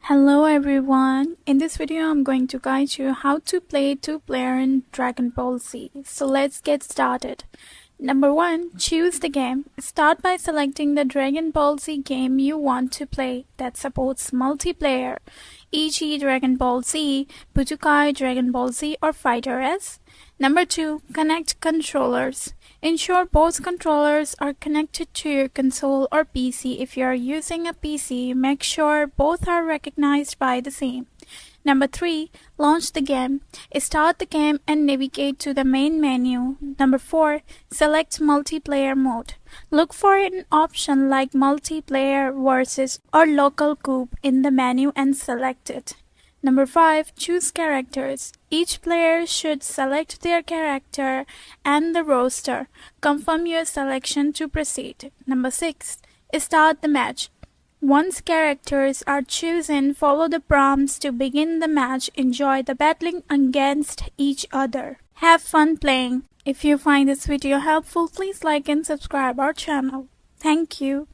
Hello everyone, in this video I'm going to guide you how to play 2-player in Dragon Ball Z. So let's get started. Number 1. Choose the game. Start by selecting the Dragon Ball Z game you want to play that supports multiplayer, e.g. Dragon Ball Z, Budokai, Dragon Ball Z or Fighter S. Number 2. Connect controllers. Ensure both controllers are connected to your console or PC. If you are using a PC, make sure both are recognized by the same. Number 3. Launch the game. Start the game and navigate to the main menu. Number 4. Select multiplayer mode. Look for an option like multiplayer versus or local group in the menu and select it. Number 5. Choose characters. Each player should select their character and the roster. Confirm your selection to proceed. Number 6. Start the match. Once characters are chosen, follow the prompts to begin the match. Enjoy the battling against each other. Have fun playing. If you find this video helpful, please like and subscribe our channel. Thank you.